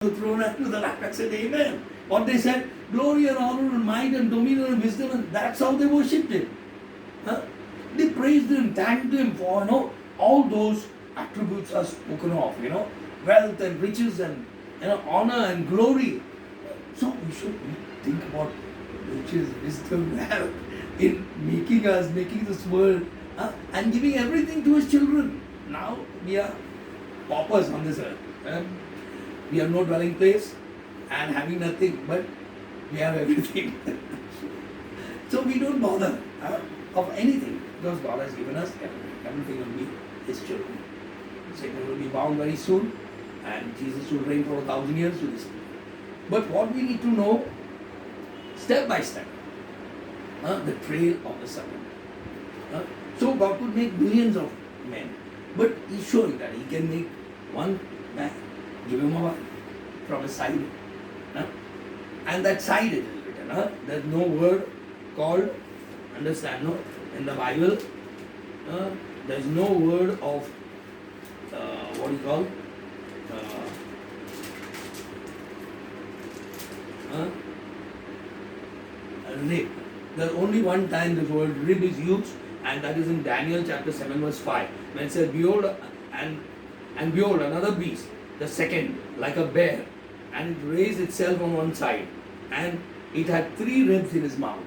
the throne and to the Lamb. I said, Amen. What they said, glory and honor and might and dominion and wisdom, and that's how they worshipped him. Huh? They praised him, thanked him for, all those attributes are spoken of, wealth and riches and, honor and glory. So we should think about riches, wisdom, wealth in making us, making this world, and giving everything to his children. Now we are paupers on this earth. We have no dwelling place and having nothing, but we have everything. So we don't bother of anything because God has given us everything. Everything will be his children. Satan will be bound very soon and Jesus will reign for 1,000 years with his people. But what we need to know, step by step, the trail of the serpent. So God could make millions of men, but he's showing that he can make one man, give him a wife from his side. And that side it is written. There's no word called, understand, no? In the Bible, there's no word of, what do you call? Rib. There's only one time this word rib is used, and that is in Daniel chapter 7 verse 5. When it says, behold, and behold, another beast, the second, like a bear, and it raised itself on one side, and it had 3 ribs in his mouth.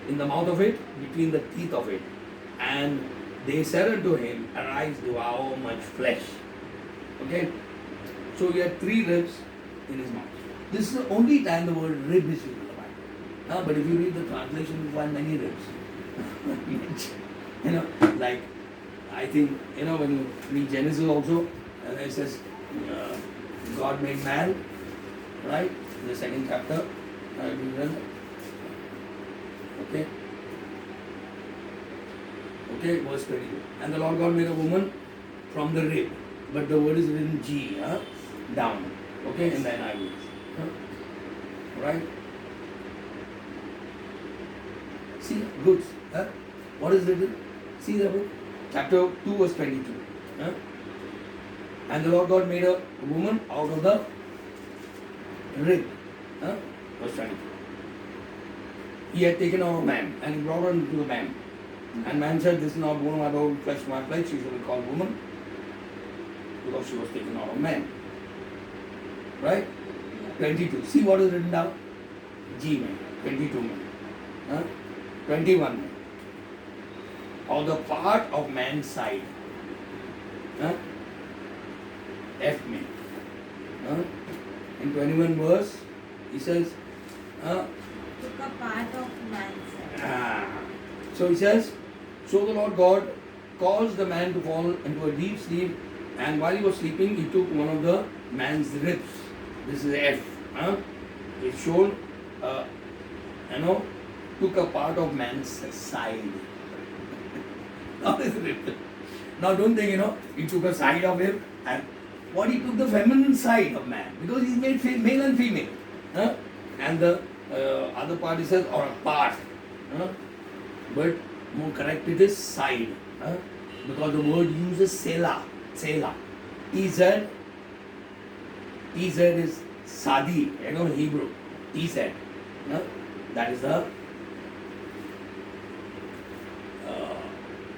In the mouth of it, between the teeth of it. And they said unto him, arise, devour much flesh. Okay? So he had 3 ribs in his mouth. This is the only time the word rib is used in the Bible. But if you read the translation, you find many ribs. Like, I think, when you read Genesis also, it says, God made man, right? In the 2nd chapter. Okay, verse 22. And the Lord God made a woman from the rib. But the word is written G, down. Okay, in the NIV. Right? See, good. What is written? See the book? Chapter 2 verse 22. And the Lord God made a woman out of the rib. Verse 22. He had taken out a man and he brought her into the man. And man said, this is not bone of my bone, flesh of my flesh, she shall be called woman because she was taken out of man. Right? 22. See what is written down? G man. 22 man. 21 man. Or the part of man's side. F man. In 21 verse, he says, took a part of man's side. So he says, so the Lord God caused the man to fall into a deep sleep, and while he was sleeping, he took one of the man's ribs. This is F. It's shown, took a part of man's side. Now it's written. Now don't think, he took a side of him, and what he took the feminine side of man, because he's made male and female. And the other part he says, or a part. But more correct it is side. Because the word uses Selah. Selah. TZ is Sadi, Hebrew. TZ. That is the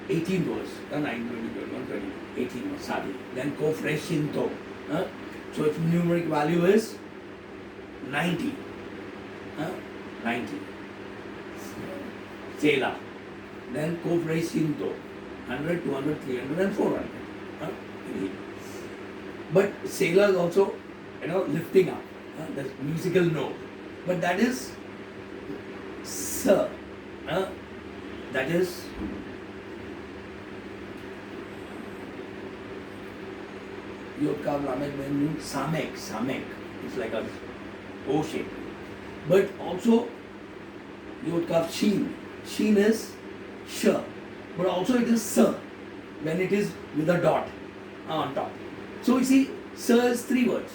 18th verse. 9, 20, 21, 20, 18 verse, Sadi. Then Kofreshinto. So its numeric value is 90. 90. Selah. Then Kofreshinto. 100, 200, 300 and 400. But Selah is also, lifting up. That's musical note. But that is Sa. That is Yod Kav Lamed Mem Samek. Samek. It's like a O shape. But also Yod Kav Shin. Shin is Sh. But also it is Sa when it is with a dot on top. So you see, Sa is 3 words.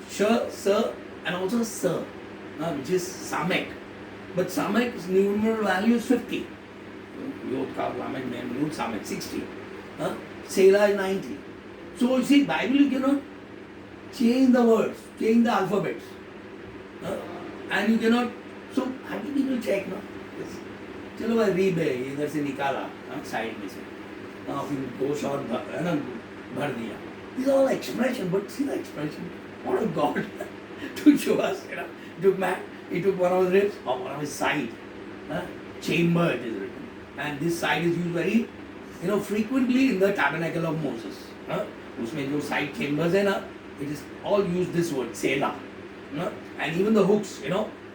Sh, Sa, and also Sa, which is Samek. But Samek's numeral value is 50. Yod Kav Lamed Mem Nun Samek 60. Selah is 90. So you see, Bible you cannot change the words, change the alphabets. And you cannot, so how do people check, no? चलो भाई रीब है इधर से निकाला side में से फिर दो शॉट है ना भर दिया. These are all expression, but see the expression. What a God to show us, you know. He took one of his ribs or one of his side. Chamber it is written. And this side is used very, frequently in the tabernacle of Moses. उसमें जो side chambers है ना, it is all used this word, Selah. And even the hooks,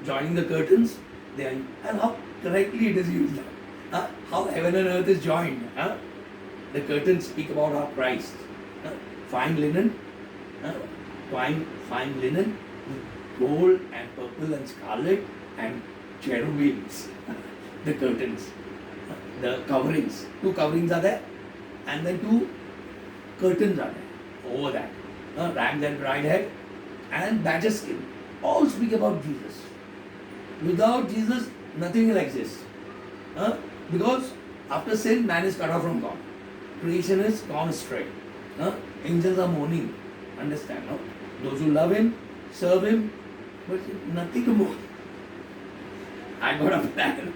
joining the curtains, they are, and how correctly it is used. How heaven and earth is joined. The curtains speak about our Christ. Fine linen, fine linen, gold and purple and scarlet and cherubims. The curtains, the coverings. 2 coverings are there, and then 2 curtains are there over that. Rams and bride head and badger skin. All speak about Jesus. Without Jesus, nothing will exist. Because after sin, man is cut off from God. Creation is gone astray. Angels are mourning. Understand, no? Those who love Him, serve Him, but nothing to mourn. I got a plan.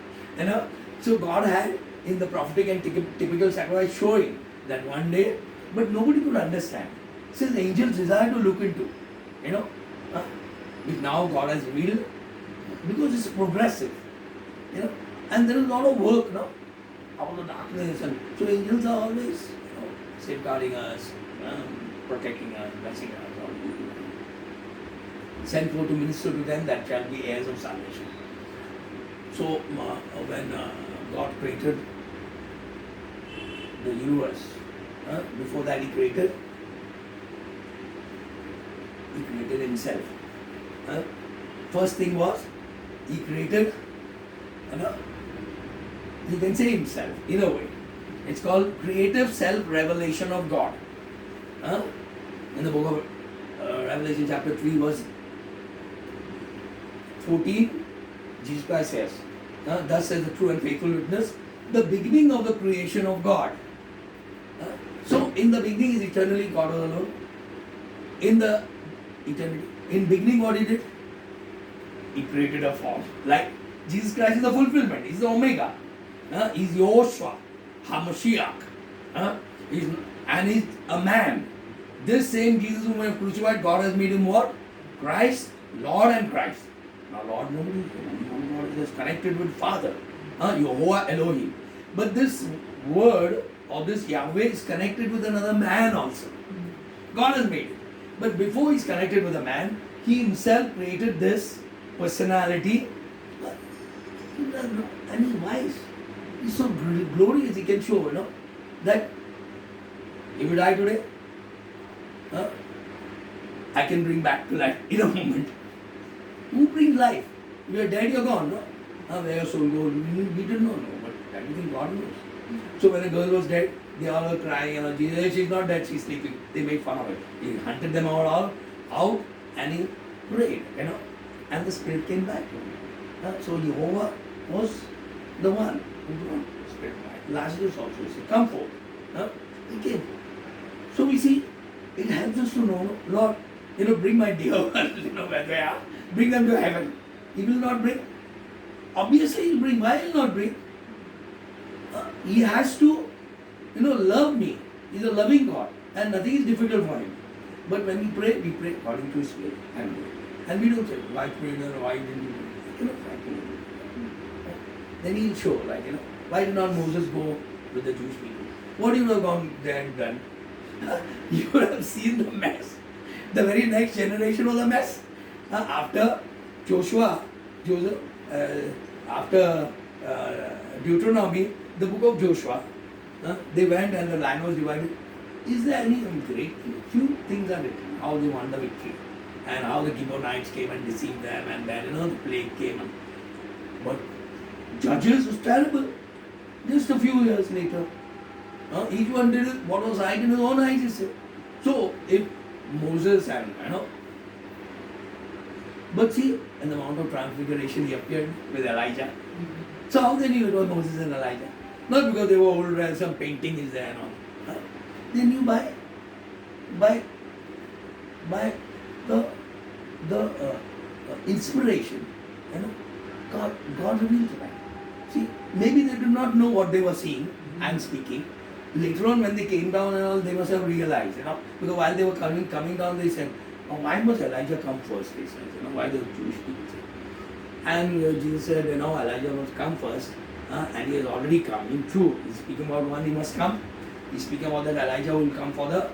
So God had in the prophetic and typical sacrifice showing that one day, but nobody could understand. Since angels desire to look into, which now God has revealed, because it's progressive, and there is a lot of work now, out of the darkness, and so angels are always, safeguarding us, protecting us, blessing us. Sent forth to minister to them that shall be heirs of salvation. So when God created the universe, before that He created Himself. First thing was He created, you can say Himself in a way. It's called creative self-revelation of God. In the book of Revelation chapter 3 verse 14, Jesus Christ says, thus says the true and faithful witness, the beginning of the creation of God. So in the beginning is eternally God alone. In the eternity. In beginning what He did? He created a form. Like Jesus Christ is the fulfillment. He's the Omega. He's Yoshua, HaMashiach. And He's a man. This same Jesus whom we have crucified, God has made Him what? Christ, Lord and Christ. Now Lord, nobody is connected with Father. Yehovah Elohim. But this word or this Yahweh is connected with another man also. God has made it. But before He's connected with a man, He Himself created this personality. And He's wise. He's so glorious. He can show, that if you die today, I can bring back to life in a moment. Who brings life? If you are dead, you are gone, no? Where your soul goes, we didn't know, but everything God knows. So when a girl was dead, they all were crying, Jesus, she's not dead, she's sleeping. They made fun of it. He hunted them all out and He prayed, and the spirit came back to him. So Jehovah was the one who brought spirit back. Lazarus also said, come forth. He came. So we see, it helps us to know, Lord, bring my dear ones, where they are. Bring them to heaven. He will not bring. Obviously He will bring. Why He will not bring? He has to, love me. He's a loving God. And nothing is difficult for Him. But when we pray according to His will. And we don't say, why prayed or why didn't you pray? Then He'll show, why did not Moses go with the Jewish people? What you would have gone there and done? You would have seen the mess. The very next generation was a mess. After Joseph, after Deuteronomy, the book of Joshua, they went and the land was divided. Is there any great thing? Few things are written. How they won the victory and how the Gibeonites came and deceived them, and then the plague came. But Judges was terrible. Just a few years later, each one did what was right in his own eyes. He said. So if Moses and but see, in the Mount of Transfiguration, He appeared with Elijah. So how they knew it was Moses and Elijah? Not because they were old and some painting is there and all. They knew by by the inspiration, God revealed to them. See, maybe they did not know what they were seeing and speaking. Later on, when they came down and all, they must have realized, because while they were coming down, they said, "Oh, why must Elijah come first?" They said, why the Jewish people said. And Jesus said, Elijah must come first, and he has already come. In true, he's speaking about one, he must come. He's speaking about that Elijah will come for the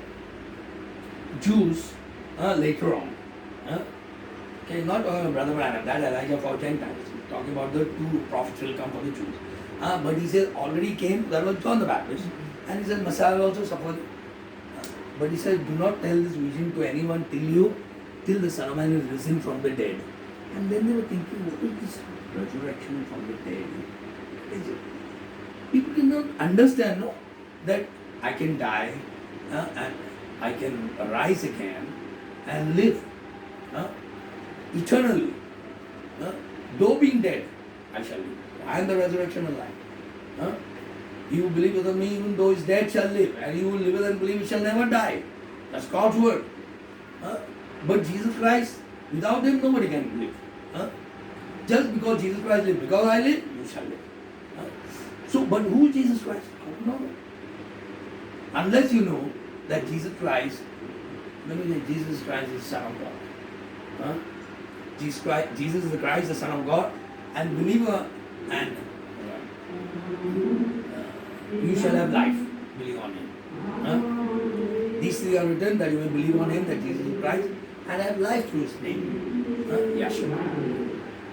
Jews later on. Okay, not Brother Branham, that Elijah for Gentiles. He's talking about the two prophets will come for the Jews. But he said already came, that was John the Baptist. And he said Messiah will also suffer. But he said, do not tell this vision to anyone till the Son of Man is risen from the dead. And then they were thinking, what is this resurrection from the dead? People did not understand that I can die and I can rise again and live eternally. Though being dead, I shall live. I am the resurrection and life. He who believeth on me, even though he is dead, shall live. And he who liveth and believeth shall never die. That's God's word. But Jesus Christ, without him, nobody can live. Just because Jesus Christ lived, because I live, you shall live. So, but who is Jesus Christ? I don't know. Unless you know that Jesus Christ, let me say, Jesus Christ is Son of God. Jesus is the Christ, the Son of God, and believer, and you shall have life, believe on him. These three are written that you may believe on him, that Jesus is Christ, and have life through his name, Yeshua.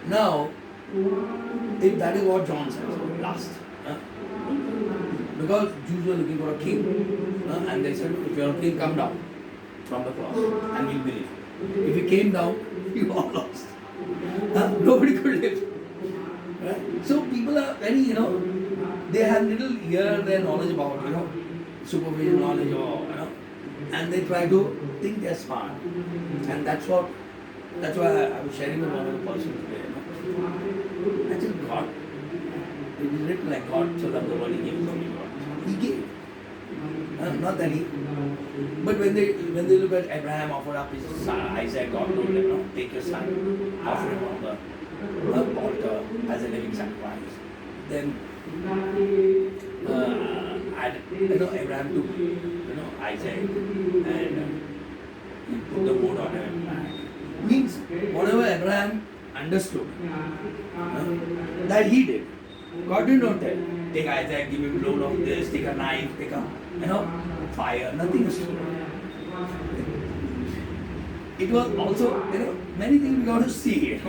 Now, if that is what John says, last. Because Jews were looking for a king, and they said, if you are a king, come down from the cross, and we'll believe. If he came down, you all lost. Nobody could live. Right? So people are very, they have little here their knowledge about, superficial knowledge or, and they try to think they're smart. And that's why I was sharing with one of the person today, I said, God, it is written like God so that the world he gave something God. He gave. Not that he. But when they look at Abraham offered up his son, Isaac, God told him, take your son, offer him on the altar as a living sacrifice. Then Abraham took Isaac and he put the wood on him. Means whatever Abraham understood that he did. God did not tell. Take Isaac, give him load of this, take a knife, take a fire, nothing is true. It was also, many things we got to see,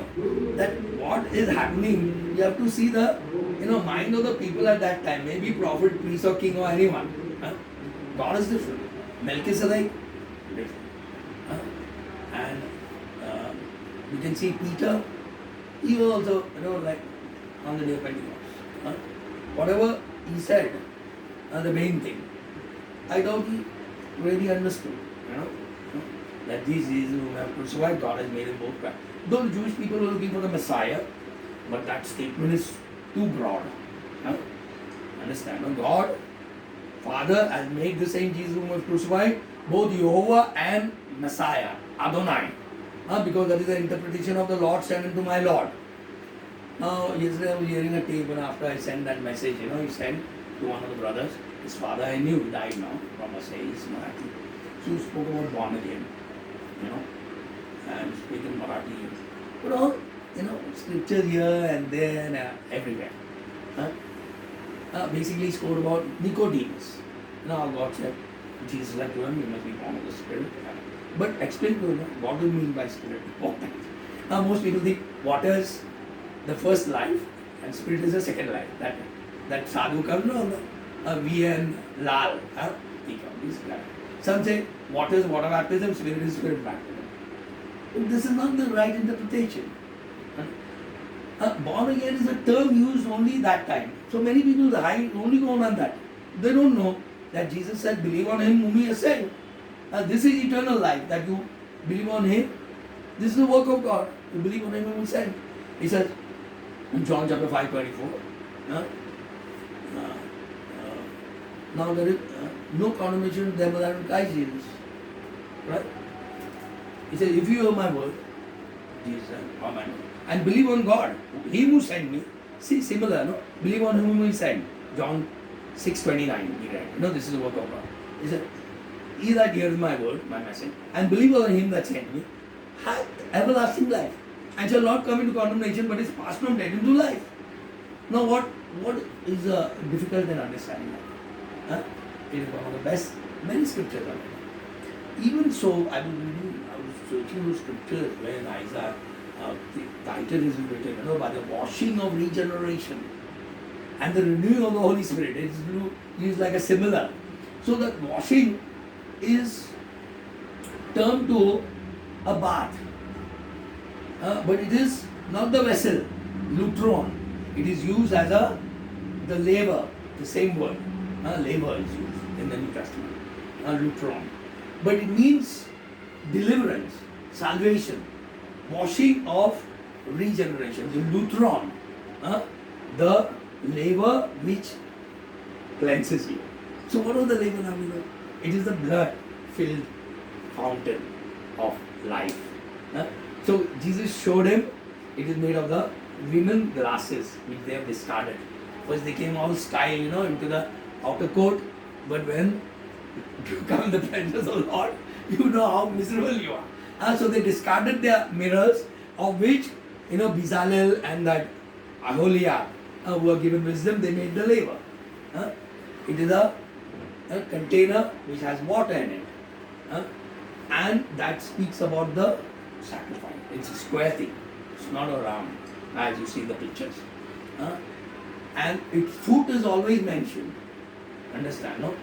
that what is happening, you have to see the, mind of the people at that time, maybe prophet, priest or king or anyone. God is different. Melchizedek, different. And you can see Peter, he was also, like on the day of Pentecost. Whatever he said, the main thing, I doubt he really understood, that these Jesus who have crucified, God has made him both Christ. Though the Jewish people were looking for the Messiah, but that statement is too broad. Understand? God, Father, has made the same Jesus who was crucified, both Jehovah and Messiah, Adonai. Because that is the interpretation of the Lord sent unto my Lord. Now, yesterday I was hearing a tape, and after I sent that message, he sent to one of the brothers. His father, I knew, died now from a he's Marathi. So he spoke about born again, and speaking Marathi. But all, scriptures here and there and everywhere. Basically, he spoke about Nicodemus. God said, Jesus said to him, you must be born of the Spirit. But explain to him, what do you mean by Spirit? Now, most people think water is the first life and Spirit is the second life. That sadhu comes, V and Lal. Some say water is water baptism, Spirit is Spirit baptism. But this is not the right interpretation. Born again is a term used only that time. So many people only go on that. They don't know that Jesus said, believe on him whom he has sent. This is eternal life, that you believe on him. This is the work of God. You believe on him whom he sent. He says in John chapter 5:24, now there is no condemnation to them that are in Christ Jesus. Right? He says, if you hear my word, Jesus said, amen. And believe on God, He who sent me. See, similar, no? Believe on whom He sent. John 6:29, he read. This is the work of God. He said, he that hears my word, my message, and believe on Him that sent me, hath everlasting life, and shall not come into condemnation, but is passed from death into life. Now, what is difficult in understanding that? Huh? It is one of the best, many scriptures are there. Even so, I was searching those scriptures when Isaiah, the title is written, by the washing of regeneration and the renewing of the Holy Spirit. It is used like a similar. So that washing is termed to a bath. But it is not the vessel, lutron. It is used as the laver, the same word. Laver is used in the New Testament. Lutron. But it means deliverance, salvation, washing of regeneration. The lutron, the laver which cleanses you. So what was the laver now? It is the blood-filled fountain of life. So Jesus showed him it is made of the linen glasses which they have discarded. First they came all style, into the outer court, but when you come in the presence of the Lord, you know how miserable you are. So they discarded their mirrors, of which Bezalel and that Aholiab who were given wisdom, they made the laver. It is a container which has water in it, and that speaks about the sacrifice. It's a square thing. It's not a round, as you see the pictures. And its foot is always mentioned. Understand, no?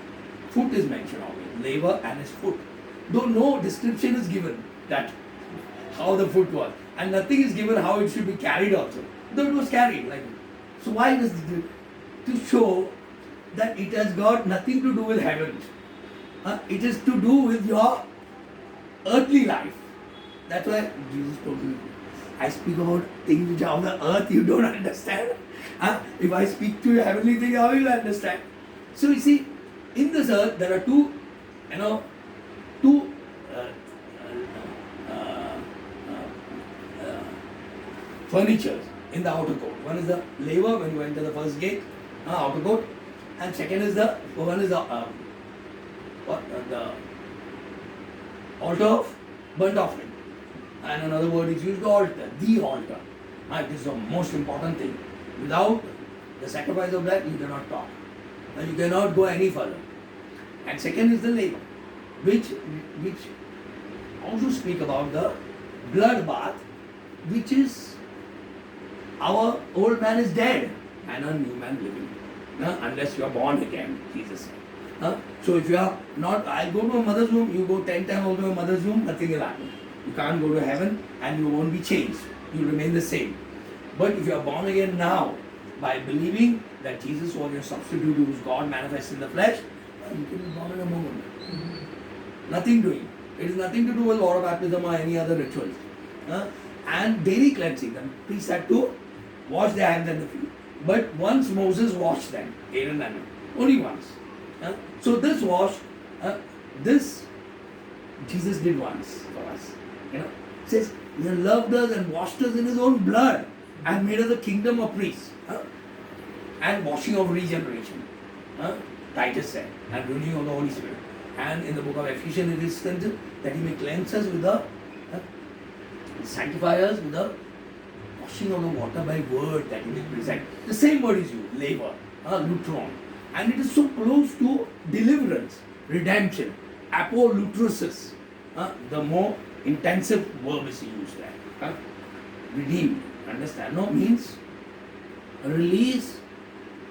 Foot is mentioned always. Laver and his foot. Though no description is given that how the foot was, and nothing is given how it should be carried also. Though it was carried like. So why does it? To show that it has got nothing to do with heaven. It is to do with your earthly life. That's why Jesus told me, I speak about things which are on the earth you don't understand. If I speak to you heavenly things, how will you understand? So you see, in this earth there are two furnitures in the outer court. One is the laver when you enter the first gate, outer court, and second is the altar of burnt offering. And another word is used, the altar. This is the most important thing. Without the sacrifice of that, you cannot talk. And you cannot go any further. And second is the laver, which also speak about the blood bath, which is our old man is dead and a new man living. Unless you are born again, Jesus said. So if you are not, I go to a mother's womb, you go 10 times over to a mother's womb, nothing will happen. You can't go to heaven and you won't be changed. You remain the same. But if you are born again now, by believing that Jesus was your substitute who was God manifest in the flesh, you can be born in a moment. Nothing doing. It is nothing to do with water baptism or any other rituals. And daily cleansing. The priests had to wash their hands and the feet. But once Moses washed them, Aaron and only once. So this wash, this Jesus did once for us. It says, He loved us and washed us in His own blood and made us a kingdom of priests. And washing of regeneration. Titus said, and renewing of the Holy Spirit. And in the book of Ephesians it is strengthened that He may cleanse us with the, sanctify us with the washing of the water by word that He may present. The same word is used, laver, lutron. And it is so close to deliverance, redemption, apolutrosis. The more intensive verb is used there. Redeemed, understand? No, means a release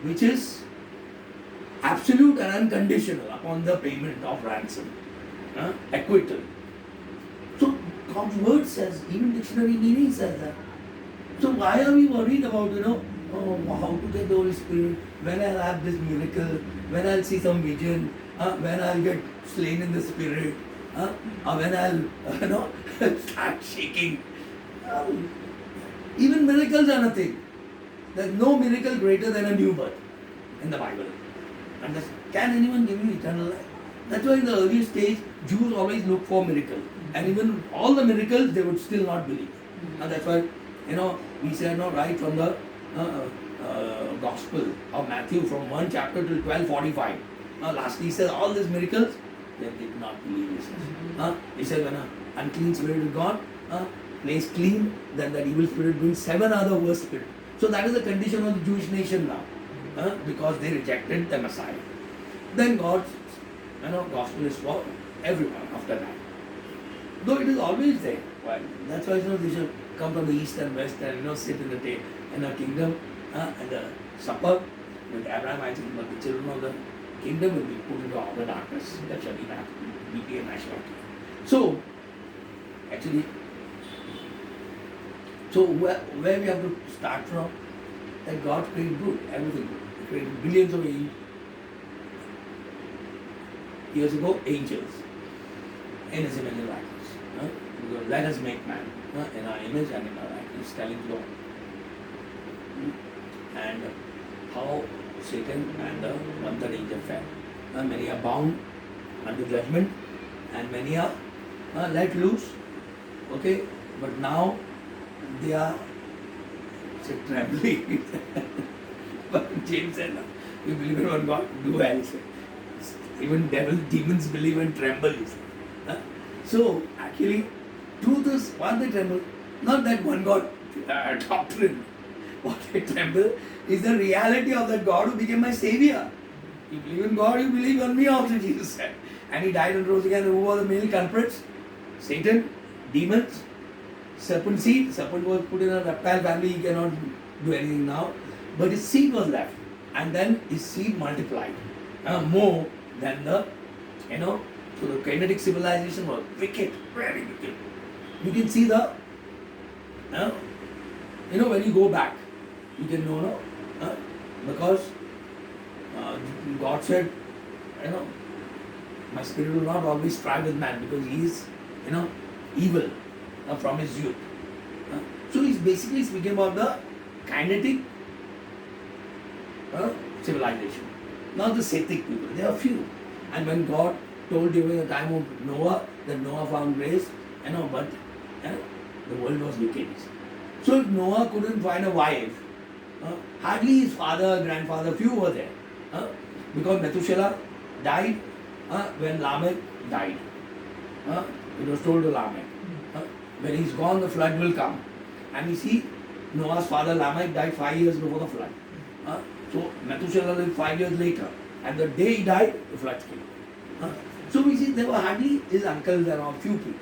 which is absolute and unconditional upon the payment of ransom. Acquittal. So God's word says, even dictionary meaning says that. So why are we worried about, how to get the Holy Spirit, when I'll have this miracle, when I'll see some vision, when I'll get slain in the Spirit, or when I'll, start shaking. Even miracles are nothing. There's no miracle greater than a new birth in the Bible. And can anyone give you eternal life? That's why in the early stage, Jews always look for miracles. And even all the miracles, they would still not believe. And that's why, we say, right from the Gospel of Matthew, from 1 chapter till 12:45. Lastly, he says, all these miracles, they did not believe. He said, when an unclean spirit is gone, place clean, then that evil spirit brings 7 other worse spirits. So that is the condition of the Jewish nation now, because they rejected the Messiah. Then God's gospel is for everyone after that. Though it is always there. Well, that's why they should come from the east and west and sit in the kingdom and the supper with Abraham, Isaac, but the children of the kingdom will be put into outer darkness. That shall be a national. So, actually, where we have to start from? That God created good, everything good. He created billions of years ago, angels in His image and likeness. Because let us make man in our image and in our likeness, telling God. And how Satan and the one-third angel fell. Many are bound under judgment and many are let loose. Okay, but now they are trembling. But James said, no, you believe in one God, do well. Even demons believe and tremble. So actually, truth is, why they tremble? Not that one God doctrine. What they tremble is the reality of that God who became my Savior. You believe in God, you believe on me also, Jesus said. And He died and rose again. Who were the male culprits? Satan, demons, serpent seed. Serpent was put in a reptile family, he cannot do anything now. But his seed was left. And then his seed multiplied. More than the, so the kinetic civilization was wicked, very wicked. You can see the, when you go back, you can know, because God said, my spirit will not always strive with man because he is, evil from his youth. So he's basically speaking about the kinetic civilization, not the Semitic people. There are few. And when God told during the time of Noah that Noah found grace, but the world was wicked. So if Noah couldn't find a wife, hardly his father, grandfather, few were there. Because Methuselah died when Lamech died. It was told to Lamech. When he's gone, the flood will come. And you see, Noah's father Lamech died 5 years before the flood. So Methuselah lived 5 years later. And the day he died, the flood came. So we see there were hardly his uncles and all, few people.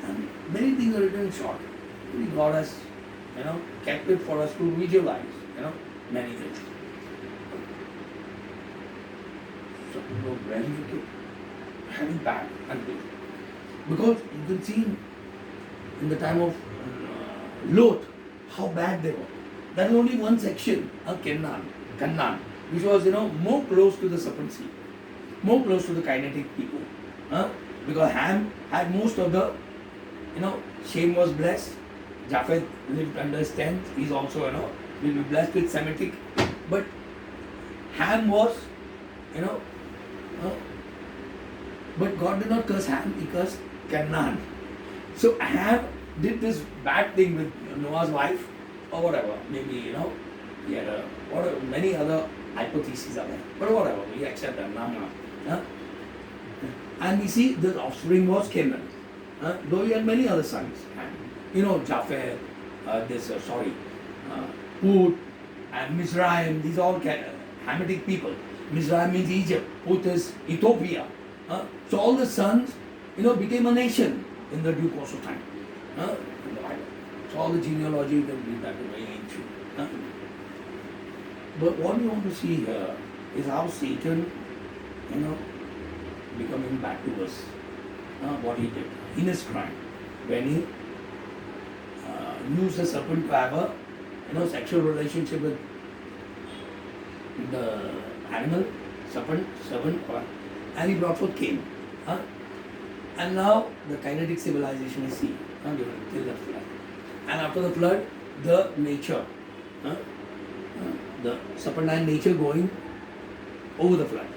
And many things are written in short. God has, kept it for us to visualize, many things. So people were very wicked, very bad and good. Because you can see in the time of Lot, how bad they were. That is only one section, Canaan, which was, more close to the serpent seed, more close to the kinetic people. Because Ham had most of the, Shem was blessed, Japheth lived under his tent, he's also, will be blessed with Semitic. But Ham was, but God did not curse Ham, He cursed Canaan. So Ham did this bad thing with Noah's wife, or whatever, maybe, he had many other hypotheses are there, but whatever, we accept them now. And we see the offspring was Canaan, though he had many other sons. Japheth, Put and Mizraim, these all Hamitic people. Mizraim means Egypt, Put is Ethiopia. So all the sons, became a nation in the due course of time. In the Bible. So all the genealogy, you can read that, very ancient. But what we want to see here is how Satan, becoming back to us, what he did in his crime, when he used the serpent to have a, sexual relationship with the animal, serpent, and he brought forth Cain. And now the kinetic civilization is seen till the flood. And after the flood, the nature, the serpentine nature going over the flood.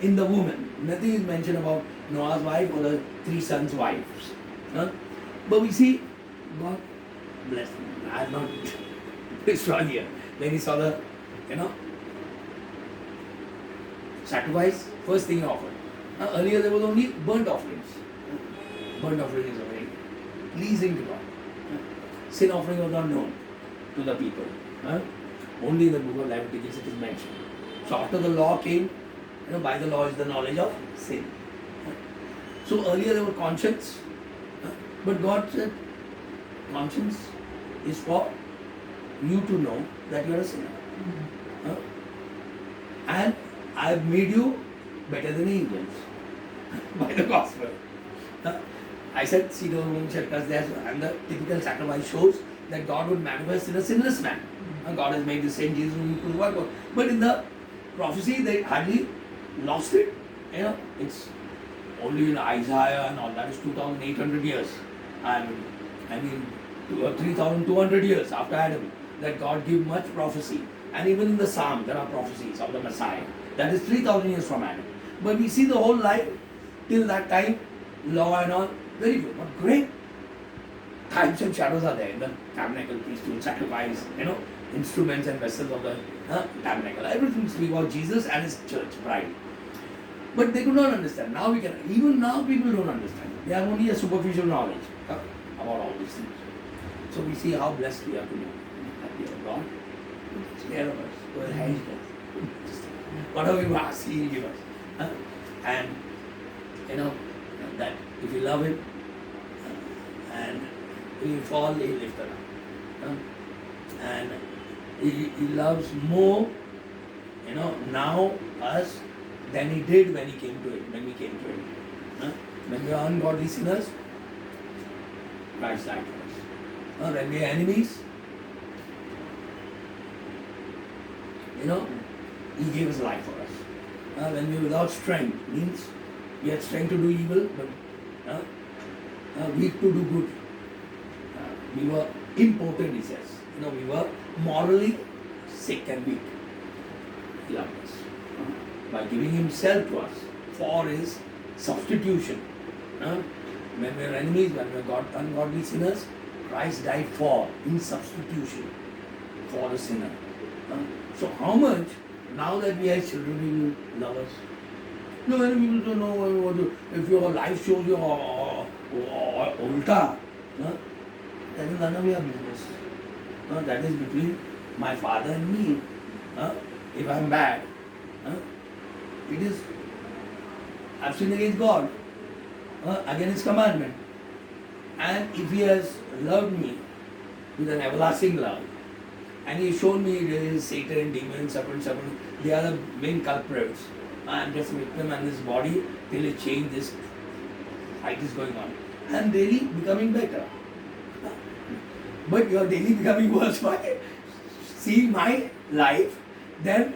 in the woman. Nothing is mentioned about Noah's wife or the 3 sons' wives. Huh? But we see God bless him. I have not destroyed here. When he saw the, sacrifice, first thing he offered. Earlier there was only burnt offerings. Burnt offering is very pleasing to God. Sin offering was not known to the people. Only in the book of Leviticus it is mentioned. So after the law came, by the law is the knowledge of sin. So earlier there were conscience, but God said, conscience is for you to know that you are a sinner. And I have made you better than angels by the gospel. I said, see, the womb shall curse there, and the typical sacrifice shows that God would manifest in a sinless man. God has made the same Jesus whom you crucified. But in the prophecy, they hardly lost it. It's only in Isaiah and all that is 2,800 years. I mean 3,200 years after Adam that God gave much prophecy. And even in the Psalm, there are prophecies of the Messiah. That is 3,000 years from Adam. But we see the whole life till that time, law and all, very good, but great types and shadows are there in the tabernacle, priesthood, sacrifice, instruments and vessels of the tabernacle. Everything speaks about Jesus and his church, bride. But they could not understand. Even now people don't understand. They have only a superficial knowledge about all these things. So we see how blessed we are to know that we have God who takes care of us, who has hedged us. Whatever we ask, he will give us. And that if you love him and if you fall, he will lift us up. And he loves more, now us than he did when we came to him. When we are ungodly sinners, Christ died for us. When we are enemies, he gave his life for us. When we are without strength, means we had strength to do evil, but weak to do good. We were impotent, he says. We were morally sick and weak. He loved us by giving himself to us for his substitution. When we are enemies, when we are ungodly sinners, Christ died in substitution for the sinner. So how much, now that we are children, he will love us? No, many people don't know what to, if your life shows you ulta, that is none of your business. That is between my father and me. If I am bad, it is I've sinned against God, against his commandment. And if he has loved me with an everlasting love, and he shown me Satan, demons, serpent, they are the main culprits. I am just a victim and this body till it change, this fight is going on. I am daily becoming better. But you are daily becoming worse by seeing my life, then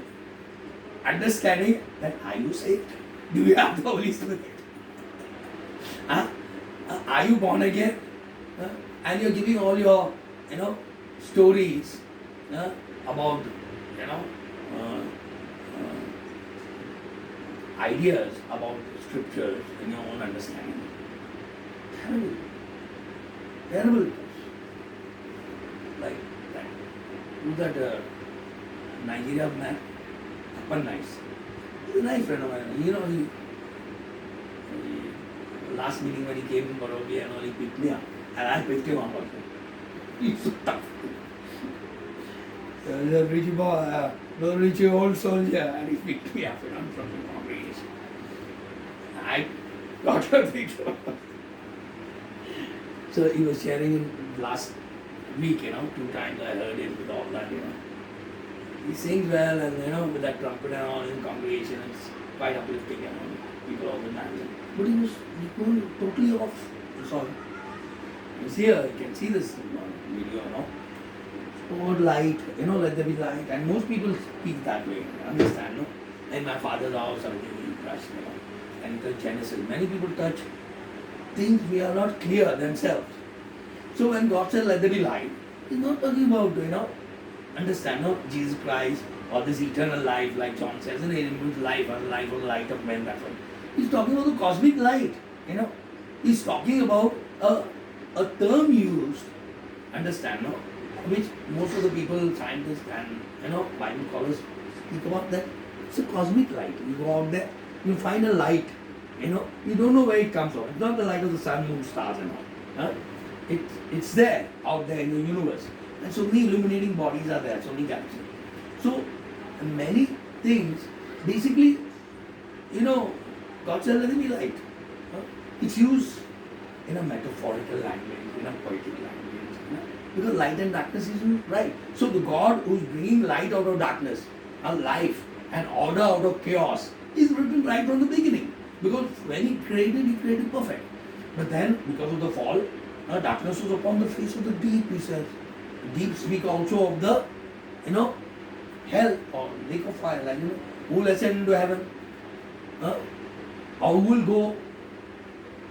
understanding that are you saved? Do you have the Holy Spirit? Are you born again? And you're giving all your stories about ideas about scriptures in your own understanding. Terrible. Like that. Who's that Nigeria man? Appan Nice. He's a nice friend of mine. Last meeting when he came in Barodia and all, he picked me up. And I picked him up also. He's so tough. He's a rich boy, no rich old soldier, and he picked me up from the congregation. I got a picture. So he was sharing in last week, 2 times I heard him with all that, He sings well and, with that trumpet and all in congregation, it's quite uplifting, people all the time. But he was totally off the song. It's here, you can see this video, Lord light, let there be light. And most people speak that way, understand, no? In my father's house, everything he touched, and he touched Genesis. Many people touch things we are not clear themselves. So when God said, let there be light, he's not talking about, understand, Jesus Christ or this eternal life, like John says, and it means life or life or the light of men. That's what he's talking about, the cosmic light. He's talking about a term used, understand, no? Which most of the people, scientists and Bible scholars speak about that. It's a cosmic light. You go out there, you find a light. You don't know where it comes from. It's not the light of the sun, moon, stars, and all. It's there, out there in the universe. And so many illuminating bodies are there, so many galaxies. So many things, basically, God said, let it be light. It's used in a metaphorical language, in a poetic language. Because light and darkness isn't right. So the God who's bringing light out of darkness, a life and order out of chaos, is written right from the beginning. Because when he created perfect. But then, because of the fall, darkness was upon the face of the deep, he says. Deep speak also of the, hell or lake of fire. Like, who will ascend into heaven? Or who will go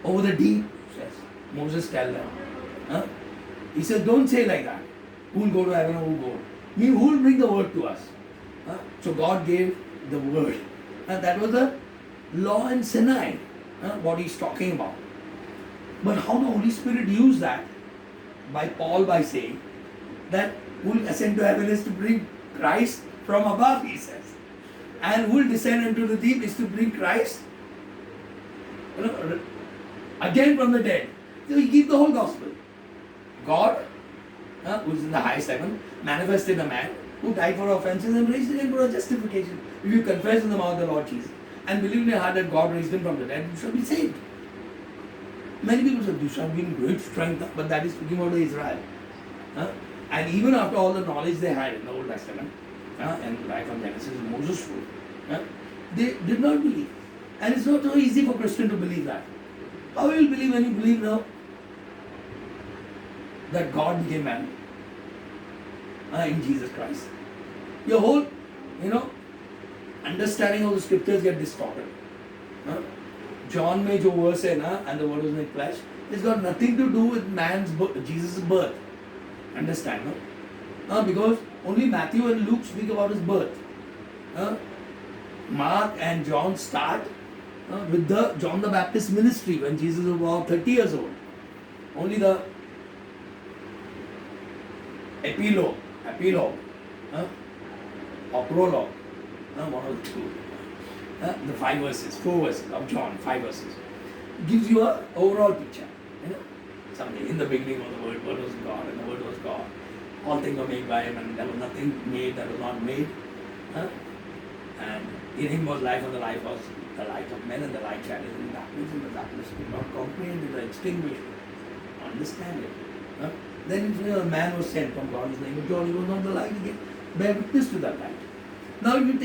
over the deep? Says Moses tell them. He says, don't say like that. Who will go to heaven or who will go? Who will bring the word to us? So God gave the word. And that was the law in Sinai, what he's talking about. But how the Holy Spirit used that by saying that who will ascend to heaven is to bring Christ from above, he says. And who will descend into the deep is to bring Christ again from the dead. So he gives the whole gospel. God, who is in the highest heaven, manifested a man who died for our offenses and raised again for our justification. If you confess in the mouth the Lord Jesus and believe in your heart that God raised him from the dead, you shall be saved. Many people say, you shall be in great strength, but that is speaking about Israel. And even after all the knowledge they had in the Old Testament, and the life of Genesis, Moses wrote, they did not believe. And it's not so easy for Christian to believe that. How will you believe when you believe now that God became man in Jesus Christ? Your whole, understanding of the scriptures get distorted. John में जो verse है ना, and the word was made flesh, it's got nothing to do with Jesus' birth. Understand, no? Because only Matthew and Luke speak about his birth. Mark and John start with the John the Baptist ministry when Jesus was about 30 years old. Only the epilogue, or prologue, one of the two. The 5 verses, 4 verses of John, 5 verses, gives you an overall picture. Something in the beginning was the word was God, and the word was God. All things were made by him, and there was nothing made that was not made. And in him was life, and the life was the light of men, and the light shined in darkness, and the darkness could not comprehend it or extinguish it, understand it. Then a man was sent from God, his name was John, he was not the light again. Bear witness to that light. Now if you take